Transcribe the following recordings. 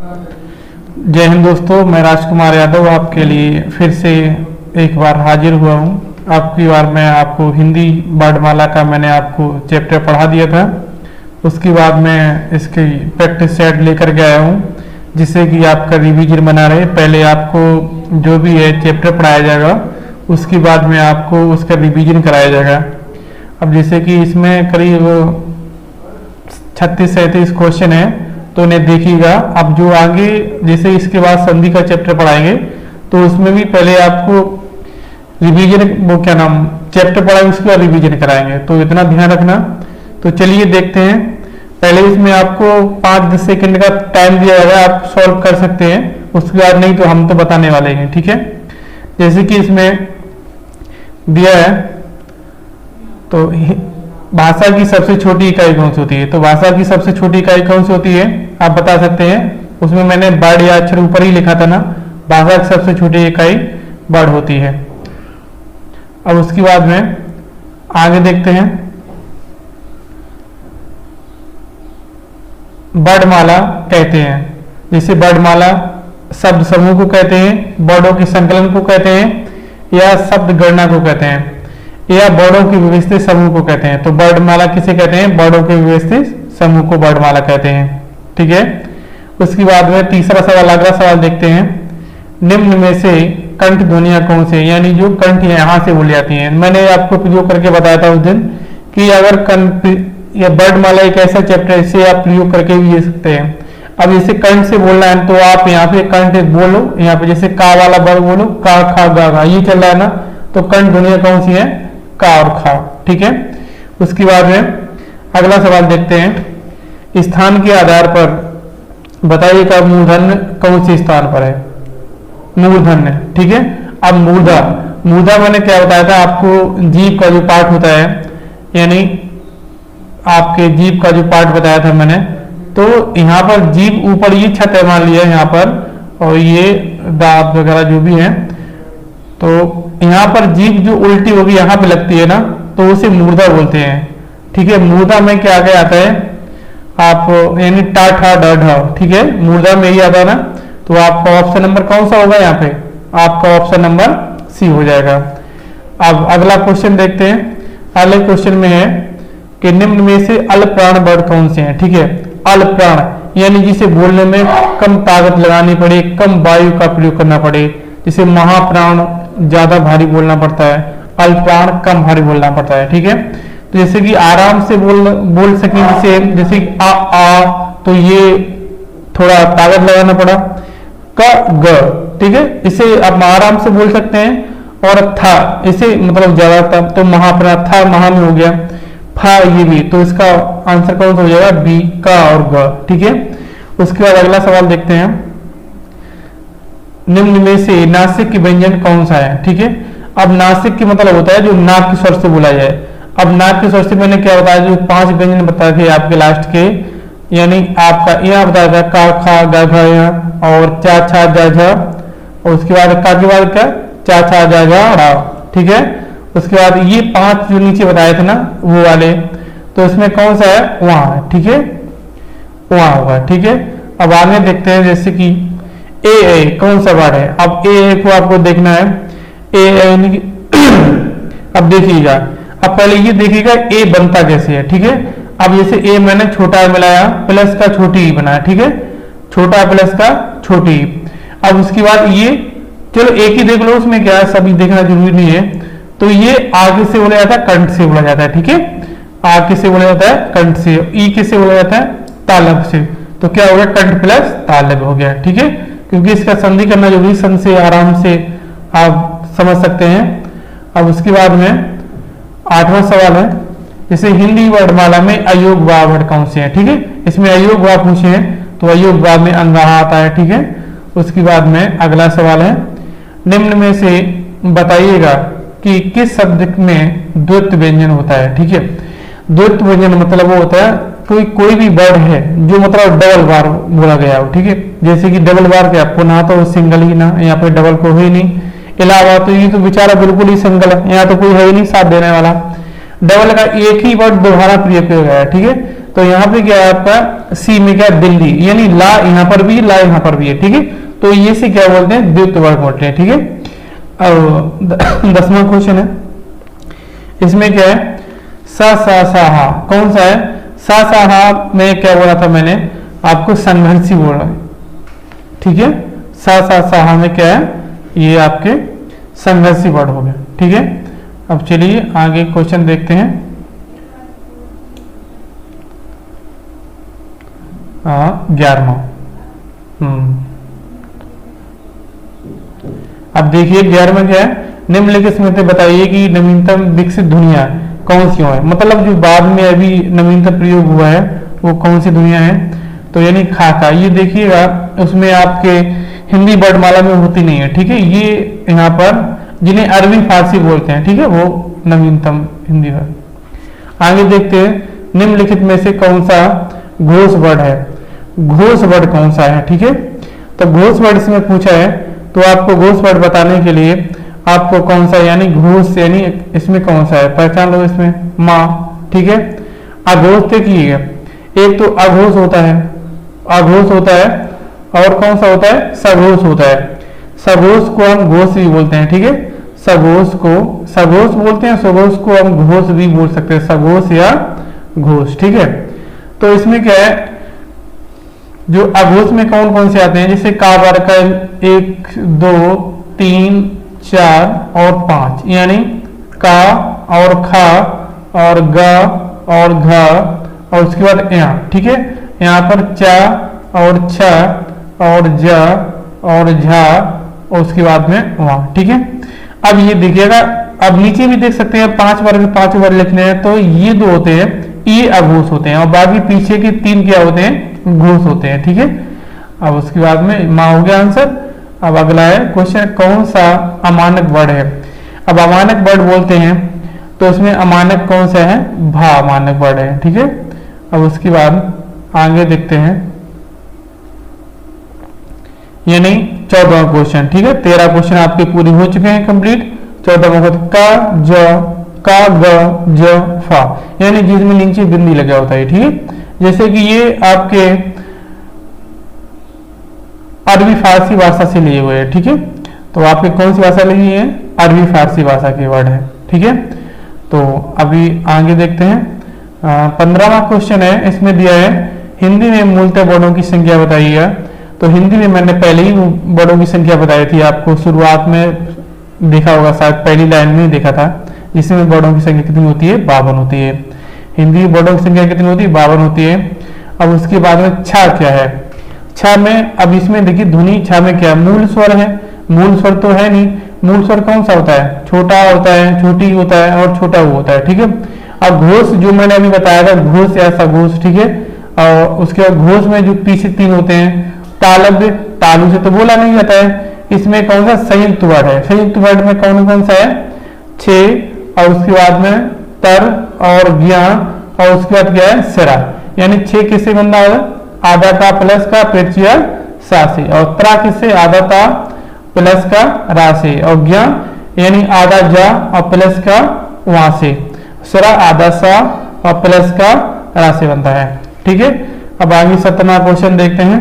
जय हिंद दोस्तों, मैं राजकुमार यादव आपके लिए फिर से एक बार हाजिर हुआ हूँ। आपकी बार मैं आपको हिंदी वर्णमाला का मैंने आपको चैप्टर पढ़ा दिया था। उसके बाद मैं इसकी प्रैक्टिस सेट लेकर के आया हूँ, जिससे कि आपका रिवीजन बना रहे। पहले आपको जो भी है चैप्टर पढ़ाया जाएगा, उसके बाद में आपको उसका रिवीजन कराया जाएगा। अब जैसे कि इसमें करीब 36-37 क्वेश्चन है, तो उन्हें देखिएगा। अब जो आगे जैसे इसके बाद संधि का चैप्टर पढ़ाएंगे, तो उसमें भी पहले आपको रिवीजन, वो क्या नाम, चैप्टर पढ़ाएंगे, उसके बाद रिवीजन कराएंगे, तो इतना ध्यान रखना। तो चलिए देखते हैं। पहले इसमें आपको 5-10 सेकंड का टाइम दिया जाएगा, आप सॉल्व कर सकते हैं। उसके बाद नहीं तो हम तो बताने वाले हैं, ठीक है। जैसे कि इसमें दिया है, तो भाषा की सबसे छोटी इकाई कौन सी होती है? तो भाषा की सबसे छोटी इकाई कौन सी होती है, आप बता सकते हैं। उसमें मैंने वर्ड या अक्षर ऊपर ही लिखा था ना, भाषा की सबसे छोटी इकाई वर्ड होती है। अब उसके बाद में आगे देखते हैं। वर्णमाला कहते हैं, जैसे वर्णमाला शब्द समूह को कहते हैं, वर्डों के संकलन को कहते हैं, या शब्द गणना को कहते हैं, या वर्डों के व्यवस्थित समूह को कहते हैं। तो वर्णमाला किसे कहते हैं? वर्डों के व्यवस्थित समूह को वर्णमाला कहते हैं, ठीक है। उसके बाद में तीसरा सवाल, अगला सवाल देखते हैं। निम्न में से कंठ ध्वनियां कौन से, यानी जो कंठ यहाँ से बोली जाती हैं। मैंने आपको प्रयोग करके बताया था उस दिन कि अगर कंठ या वर्णमाला एक ऐसा चैप्टर, इसे आप प्रयोग करके भी ले सकते हैं। अब जैसे कंठ से बोलना है, तो आप यहाँ पे कंठ बोलो, यहाँ पे जैसे का वाला वर्ड बोलो, का खा गा गा, ये चल रहा है ना, तो कंठ ध्वनियां कौन सी है? का और खा, ठीक है। उसके बाद में अगला सवाल देखते हैं। स्थान के आधार पर बताइए का मूर्धन्य कौन से स्थान पर है? मूर्धन्य, ठीक है। अब मूर्धा मैंने क्या बताया था आपको? जीभ का जो पार्ट होता है, यानी आपके जीभ का जो पार्ट बताया था मैंने, तो यहाँ पर जीभ ऊपर ये छत है मान लिया यहाँ पर, और ये दांत वगैरह जो भी है, तो यहाँ पर जीभ जो उल्टी होगी यहाँ पे लगती है ना, तो उसे मूर्धा बोलते हैं, ठीक है। मूर्धा में क्या आगे आता है आप, यानी टा ठा ड ढ, ठीक है, मूर्धा में ही आता है ना। तो आपका ऑप्शन नंबर कौन सा होगा यहाँ पे? आपका ऑप्शन नंबर सी हो जाएगा। अब अगला क्वेश्चन देखते हैं। अगले क्वेश्चन में है कि निम्न में से अल्प प्राण वर्ड कौन से हैं, ठीक है। अल्प प्राण यानी जिसे बोलने में कम ताकत लगानी पड़े, कम वायु का प्रयोग करना पड़े। जैसे महाप्राण ज्यादा भारी बोलना पड़ता है, अल्प प्राण कम भारी बोलना पड़ता है, ठीक है। तो जैसे कि आराम से बोल सकें, जैसे आ, तो ये थोड़ा ताकत लगाना पड़ा। क ग, ठीक है, इसे आप आराम से बोल सकते हैं। और था, इसे मतलब ज्यादा था, तो महाप्राण था, महा में हो गया। फा ये भी, तो इसका आंसर कौन सा हो जाएगा? बी, का और ग, ठीक है। उसके बाद अगला सवाल देखते हैं। निम्न में से नासिक व्यंजन कौन सा है, ठीक है। अब नासिक की मतलब होता है जो नाक के स्वर से बोला जाए। अब नाक के स्वर से मैंने क्या बताया, जो 5 व्यंजन बताए थे आपके लास्ट के, यानी आपका यह बताया था का खा गा घा और चा छा जा झा, और उसके बाद का के बाद क्या, चा छा जा झा रा, ठीक है। उसके बाद ये 5 जो नीचे बताए थे ना वो वाले, तो इसमें कौन सा है? वहां, ठीक है, वहां होगा, ठीक है। अब आगे देखते हैं। जैसे कि ए कौन सा वर्ड है? अब ए को आपको देखना है। ए अब देखिएगा, अब पहले ये देखिएगा ए बनता कैसे है, ठीक है। अब जैसे ए मैंने छोटा मिलाया, प्लस का छोटी ई बनाया, ठीक है, छोटा प्लस का छोटी। अब उसके बाद ये, चलो एक ही देख लो, उसमें क्या है, सभी देखना जरूरी नहीं है। तो ये आगे से बोला जाता है, कंठ से बोला जाता है, ठीक है। आगे से बोला जाता है कंठ से, ई किससे बोला जाता है? तालब से। तो क्या हो गया? कंठ प्लस तालब हो गया, ठीक है। क्योंकि इसका संधि करना जरूरी, संधि से आराम से आप समझ सकते हैं। अब उसके बाद में 8वां सवाल है। जैसे हिंदी वर्णमाला में अयोग वा वर्ड कौन से हैं, ठीक है। इसमें अयोग वा पूछे हैं, तो अयोग वा में अंगाहा आता है, ठीक है। उसके बाद में अगला सवाल है। निम्न में से बताइएगा कि किस शब्द में द्वैत व्यंजन होता है, ठीक है। द्वैत व्यंजन मतलब वो होता है कोई भी वर्ड है जो मतलब डबल बार बोला गया हो, ठीक है। जैसे कि डबल बार के आपको ना तो सिंगल ही ना, यहाँ पे डबल को ही नहीं, अलावा तो ये तो बेचारा बिल्कुल ही सिंगल है, यहाँ तो कोई है ही नहीं साथ देने वाला। डबल का एक ही वर्ड दोबारा प्रयोग किया गया है, ठीक है। तो यहाँ पे क्या है आपका सी में क्या दिल्ली, यानी ला यहाँ पर भी ला यहाँ पर भी है, ठीक है। तो ये से क्या बोलते हैं द्वित्व वर्ग बोलते हैं, ठीक है। अब 10वां क्वेश्चन है, इसमें क्या है सा सा सा हा, कौन सा है सा सा हा में क्या बोला था मैंने आपको संघर्षी बोला, ठीक है। सा सा सा हा में क्या है ये आपके संघर्षी वर्ड हो गए, ठीक है। अब चलिए आगे क्वेश्चन देखते हैं। 11वां, अब देखिए 11वां क्या है, निम्नलिखित में से बताइए कि नवीनतम विकसित ध्वनियां कौन सी है, मतलब जो बाद में अभी नवीनतम प्रयोग हुआ है वो कौन सी ध्वनियां हैं। तो यानी खा का, ये देखिएगा उसमें आपके हिंदी वर्णमाला में होती नहीं है, ठीक है। ये यहाँ पर जिन्हें अरबी फारसी बोलते हैं, ठीक है, वो नवीनतम हिंदी वर्ड। आगे देखते हैं निम्नलिखित में से कौन सा घोष वर्ड है, घोष वर्ड कौन सा है, ठीक है। तो घोष वर्ड इसमें पूछा है, तो आपको घोष वर्ड बताने के लिए आपको कौन सा यानी घोष यानी इसमें कौन सा है पहचान लो, इसमें माँ, ठीक है। अघोष देखिएगा, एक तो अघोष होता है, अघोष होता है, और कौन सा होता है सघोष होता है। सघोष को हम घोष भी बोलते हैं, ठीक है। सघोष को सघोष बोलते हैं, सघोष को हम घोष भी बोल सकते हैं, सघोष या घोष, ठीक है। तो इसमें क्या है जो अघोष में कौन कौन से आते हैं, जैसे का वर्कल 1 2 3 4 और 5, यानी का और खा और ग और घ और उसके बाद या, ठीक है। यहाँ पर चा और छ और ज और झा और उसके बाद में वहां, ठीक है। अब ये देखिएगा, अब नीचे भी देख सकते हैं 5 वर्ग 5 वर्ग लिखने हैं, तो ये 2 होते हैं, ये अघोष होते हैं, और बाकी पीछे के 3 क्या होते हैं घोष होते हैं, ठीक है। अब उसके बाद में माँ हो गया आंसर। अब अगला है क्वेश्चन, कौन सा अमानक वर्ड है। अब अमानक वर्ड बोलते हैं तो इसमें अमानक कौन सा है, भा अमानक वर्ड है, ठीक है। अब उसके बाद आगे देखते हैं, यानी 14वां क्वेश्चन, ठीक है। 13 क्वेश्चन आपके पूरे हो चुके हैं कंप्लीट। 14वां क्वेश्चन का ग ज फा, यानी जिसमें नीचे बिंदी लगा होता है, ठीक है। जैसे कि ये आपके अरबी फारसी भाषा से लिए हुए हैं, ठीक है। तो आपके कौन सी भाषा लगी है, अरबी फारसी भाषा के वर्ड है, ठीक है। तो अभी आगे देखते हैं 15वां क्वेश्चन है, इसमें दिया है हिंदी में मूलतः वर्णों की संख्या बताइएगा। तो हिंदी में मैंने पहले ही वर्णों की संख्या बताई थी आपको, शुरुआत में देखा होगा शायद, पहली लाइन में ही देखा था, जिसमें वर्णों की संख्या कितनी होती है 52 होती है। हिंदी वर्णों की संख्या कितनी होती है 52 होती है। अब उसके बाद में छा क्या है, छा में अब इसमें देखिए ध्वनि छा में क्या मूल स्वर है, मूल स्वर तो है नहीं, मूल स्वर कौन सा होता है, छोटा होता है, छोटी होता है और छोटा वो होता है, ठीक है। अब घोष जो मैंने अभी बताया था घोष या सघोष, ठीक है। और उसके बाद घोष में जो पीछे 3 होते हैं, तालव्य, तालु से तो बोला नहीं जाता है, इसमें कौन सा संयुक्त वर्ड है, संयुक्त वर्ड में कौन कौन सा है 6, और उसके बाद में तर और ज्ञा, और उसके बाद क्या है सिरा, यानी 6 किससे बनता है आधा का प्लस का पेचिया सा से, और त्रा किससे आधा का प्लस का रा से, और ज्ञा यानी आधा जा और प्लस का वहां से, सिरा आधा सा और प्लस का रा से बनता है, ठीक है। अब आगे 17वां क्वेश्चन देखते हैं।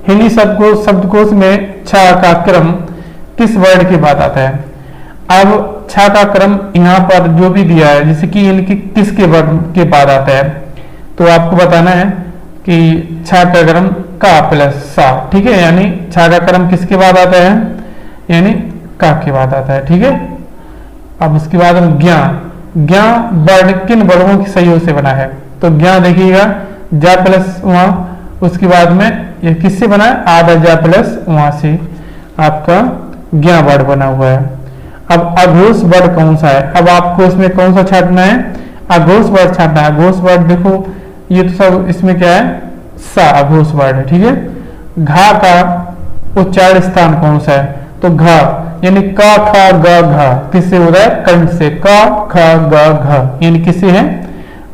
हिंदी शब्दकोश में छा का क्रम किस वर्ड के बाद आता है। अब छा का क्रम यहाँ पर जो भी दिया है, जैसे कि इनके किसके वर्ड के बाद आता है, तो आपको बताना है कि छा का क्रम का प्लस सा, ठीक है। यानी छा का क्रम किसके बाद आता है, यानी का के बाद आता है, ठीक है। अब उसके बाद हम ज्ञा, ज्ञा वर्ड किन वर्गों के सहयोग से बना है, तो ज्ञा देखिएगा जा प्लस वहां, उसके बाद में ये किससे बना है आधा जा प्लस वहां से आपका ज्ञा वर्ड बना हुआ है। अब अघोष वर्ड कौन सा है, अब आपको इसमें कौन सा छांटना है, अघोष वर्ड छांटना है। अघोष वर्ड देखो ये तो सब इसमें क्या है सा अघोष वर्ड है, ठीक है। घा का उच्चारण स्थान कौन सा है, तो घा यानी का खा ग घा किससे हो रहा है कंठ से, का खा ग घ यानी किससे है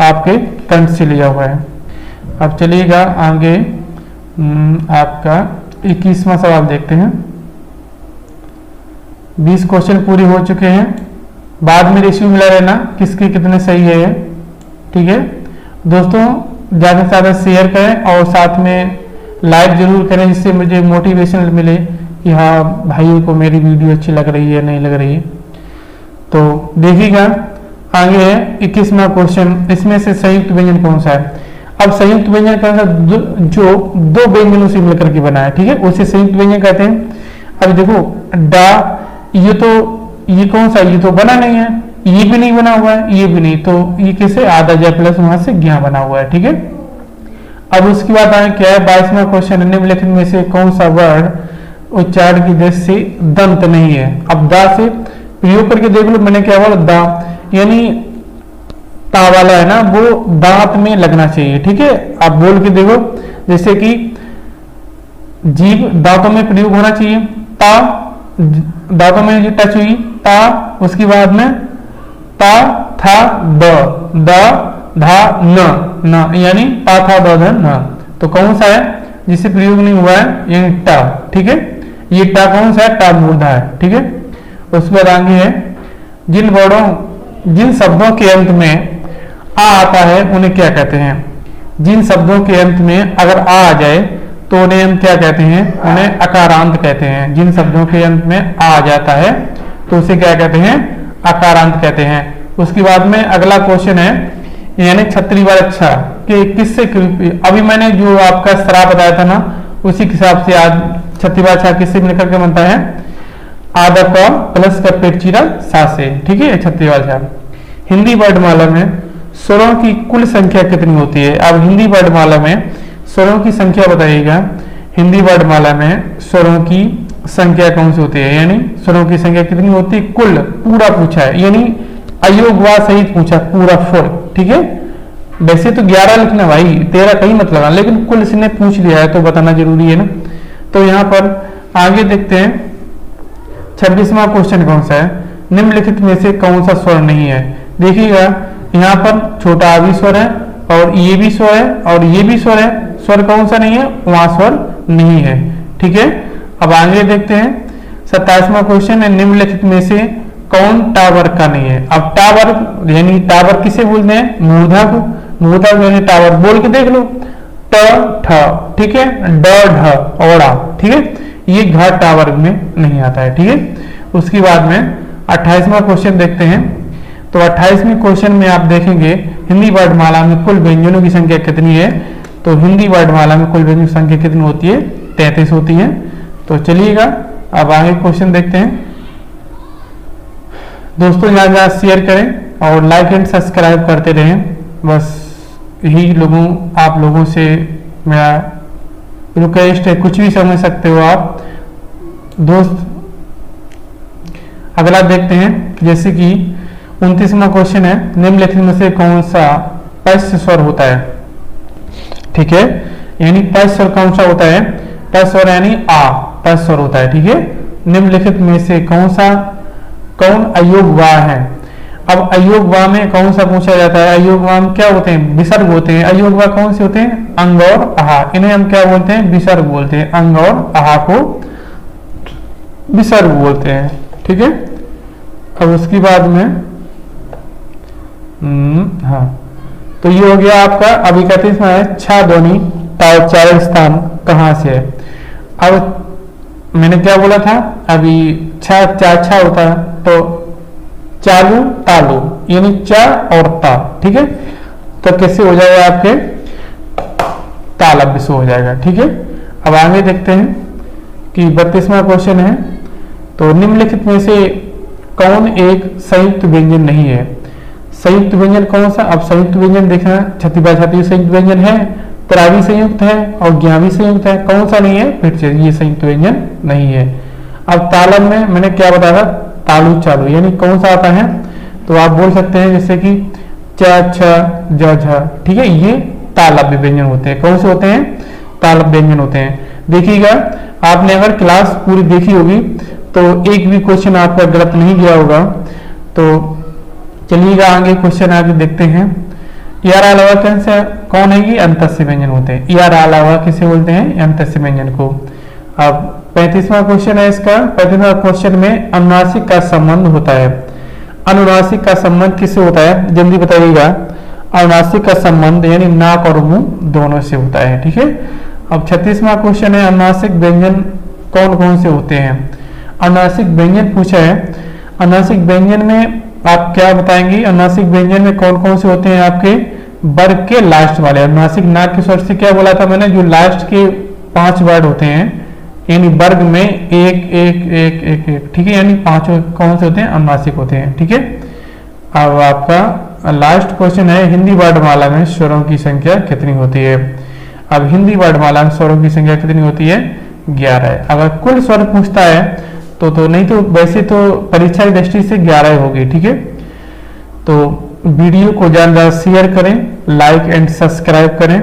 आपके कंठ से लिया हुआ है। अब चलिएगा आगे आपका 21वां सवाल देखते हैं। 20 क्वेश्चन पूरे हो चुके हैं, बाद में रेशियो मिला रहना किसके कितने सही है, ठीक है। दोस्तों ज़्यादा से ज़्यादा शेयर करें और साथ में लाइक जरूर करें, जिससे मुझे मोटिवेशन मिले कि हाँ भाइयों को मेरी वीडियो अच्छी लग रही है नहीं लग रही है। तो देखिएगा आगे है 21वां क्वेश्चन, इसमें से संयुक्त व्यंजन कौन सा है। अब संयुक्त व्यंजन कौन सा, जो दो व्यंजनों से मिलकर के बना है, ठीक है, उसे संयुक्त व्यंजन कहते हैं। अब देखो डा, ये कौन सा, ये तो बना नहीं है, ये भी नहीं बना हुआ है, ये भी नहीं, तो ये कैसे आधा ज प्लस वहां से ज्ञा बना हुआ है, ठीक है। अब उसके बाद आए क्या है 22वां क्वेश्चन, निम्नलिखित में से कौन सा वर्ण उच्चारण की दृष्टि से दंत नहीं है। अब दा से प्रयोग करके देख लो, मैंने क्या बोला दा, यानी ता वाला है ना वो दांत में लगना चाहिए, ठीक है। आप बोल के देखो, जैसे कि जीभ दांतों में प्रयोग होना चाहिए, ता दांतों में जो टच हुई ता, उसके बाद में ता था द, द धा न, यानी पा था द ध न, तो कौन सा है जिससे प्रयोग नहीं हुआ है, यानी टा, ठीक है। ये टा कौन सा है, टा मूर्धा है, ठीक है। उसके बाद आगे है जिन शब्दों के अंत में आ आता है उन्हें क्या कहते हैं। जिन शब्दों के अंत में अगर आ जाए तो उन्हें हम क्या कहते हैं, उन्हें अकारांत कहते हैं। जिन शब्दों के अंत में आ जाता है तो उसे क्या कहते हैं, अकारांत कहते हैं। उसके बाद में अगला क्वेश्चन है, यानी छत्री वाला छा कि किससे, अभी मैंने जो आपका शराब बताया था ना उसी के हिसाब से आज छत्री वाला छा किससे मिलकर के बनता है, आधा क प्लस का पेट चीरा सा से, ठीक है, छत्री वाला छा। हिंदी वर्णमाला में स्वरों की कुल संख्या कितनी होती है। अब हिंदी वर्णमाला में स्वरों की संख्या बताइएगा। हिंदी वर्णमाला में स्वरों की संख्या कौन सी होती है, यानी स्वरों की संख्या कितनी होती है, कुल पूरा पूछा है, यानी अयोग व सहित पूछा पूरा फुल, ठीक है। वैसे तो 11 लिखना भाई, 13 कहीं मत लगाना, लेकिन कुल इसने पूछ लिया है तो बताना जरूरी है ना। तो यहाँ पर आगे देखते हैं 26वां क्वेश्चन कौन सा है, निम्नलिखित में से कौन सा स्वर नहीं है। देखिएगा यहाँ पर छोटा आ भी स्वर है और ये भी स्वर है और ये भी स्वर है, स्वर कौन सा नहीं है, वहां स्वर नहीं है, ठीक है। अब आगे देखते हैं 27वां क्वेश्चन है, निम्नलिखित में से कौन टावर का नहीं है। अब टावर यानी टावर किसे बोलते हैं, मूर्धा को, मूर्धा को यानी टावर, बोल के देख लो ट ठ, ठीक है, ड ढ औड़ा, ठीक है, ये घ टावर में नहीं आता है, ठीक है। उसके बाद में 28वां क्वेश्चन देखते हैं। तो 28वें क्वेश्चन में आप देखेंगे हिंदी वर्णमाला में कुल व्यंजनों की संख्या कितनी है। तो हिंदी वर्णमाला में कुल व्यंजनों की संख्या कितनी होती है, 33 होती है। तो चलिएगा अब आगे क्वेश्चन देखते हैं। दोस्तों ज्यादा शेयर करें और लाइक एंड सब्सक्राइब करते रहें, बस यही आप लोगों से मेरा रिक्वेस्ट है। कुछ भी समझ सकते हो आप दोस्त। अगला देखते हैं, जैसे कि 29वां क्वेश्चन है, निम्नलिखित में से कौन सा पश्च स्वर होता है, ठीक है, यानी पश्च स्वर कौन सा होता है, पश्च स्वर यानी आ, पश्च स्वर होता है, ठीक है। निम्नलिखित में से कौन अयोग वा है। अब अयोग वा में कौन सा पूछा जाता है, अयोग वा में क्या होते हैं, विसर्ग होते हैं। अयोग वा कौन से होते हैं, अंग और आहा, इन्हें हम क्या बोलते हैं, विसर्ग बोलते हैं। अंग और आहा को विसर्ग बोलते हैं, ठीक है। अब उसके बाद में हाँ, तो ये हो गया आपका। अभी 31वां है, छा ध्वनि का उच्चारण स्थान कहाँ से है। अब मैंने क्या बोला था, अभी छा होता है तो चालू तालू, यानी चा और ता, ठीक है। तो कैसे हो जाएगा आपके ताल अब हो जाएगा, ठीक है। अब आगे देखते हैं कि 32वां क्वेश्चन है, तो निम्नलिखित में से कौन एक संयुक्त व्यंजन नहीं है। संयुक्त व्यंजन कौन सा, अब संयुक्त व्यंजन देखना, छठी भाषाती संयुक्त व्यंजन है, त्रावी संयुक्त है और ज्ञावी संयुक्त है, कौन सा नहीं है, फिर से ये संयुक्त व्यंजन नहीं है। अब तालन में मैंने क्या बताया, तालु चालू, यानी कौन सा आता है, तो आप बोल सकते हैं जैसे कि च छ ज झ, ठीक है, ये तालव्य व्यंजन होते हैं। कौन से होते हैं, तालव्य व्यंजन होते हैं। देखिएगा आपने अगर क्लास पूरी देखी होगी तो एक भी क्वेश्चन आपका गलत नहीं गया होगा। तो चलिएगा आगे क्वेश्चन आगे देखते हैं। यार अलावा कौन है, ये अंतस्य व्यंजन होते हैं। यार अलावा किसे बोलते हैं, अंतस्य व्यंजन को। अब 35वां क्वेश्चन है इसका। 35वां क्वेश्चन में अनुनासिक का संबंध होता है। अनुनासिक का संबंध किससे होता है, जल्दी बताइएगा। अनुनासिक का संबंध यानी नाक और मुंह दोनों से होता है। ठीक है, अब 36वां क्वेश्चन है, अनुनासिक व्यंजन कौन कौन से होते हैं। अनुनासिक व्यंजन पूछा है, अनुनासिक व्यंजन में आप क्या बताएंगे, अनुनासिक व्यंजन में कौन कौन से होते हैं आपके वर्ग के लास्ट वाले। अनुनासिक नाक के स्वर से क्या बोला था मैंने, जो लास्ट के 5 वर्ड होते हैं यानी वर्ग में एक एक एक एक एक, ठीक है, यानी 5 कौन से होते हैं, अनुनासिक होते हैं। ठीक है, अब आपका लास्ट क्वेश्चन है, हिंदी वर्णमाला में स्वरों की संख्या कितनी होती है। अब हिंदी वर्णमाला में स्वरों की संख्या कितनी होती है, 11 है। अगर कुल स्वर पूछता है तो नहीं तो वैसे तो परीक्षा की दृष्टि से 11 होगी। ठीक है, तो वीडियो को ज्यादा शेयर करें, लाइक एंड सब्सक्राइब करें,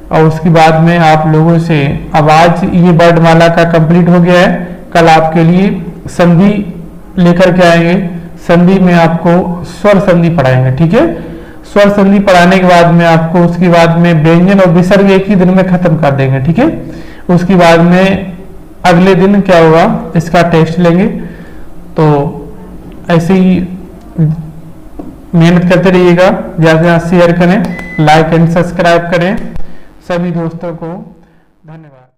और उसके बाद में आप लोगों से, अब आज ये वर्णमाला का कंप्लीट हो गया है, कल आपके लिए संधि लेकर के आएंगे। संधि में आपको स्वर संधि पढ़ाएंगे। ठीक है, स्वर संधि पढ़ाने के बाद में आपको उसके बाद में व्यंजन और विसर्ग एक ही दिन में खत्म कर देंगे। ठीक है, उसके बाद में अगले दिन क्या होगा, इसका टेस्ट लेंगे। तो ऐसे ही मेहनत करते रहिएगा, ज्यादा से ज्यादा शेयर करें, लाइक एंड सब्सक्राइब करें। सभी दोस्तों को धन्यवाद।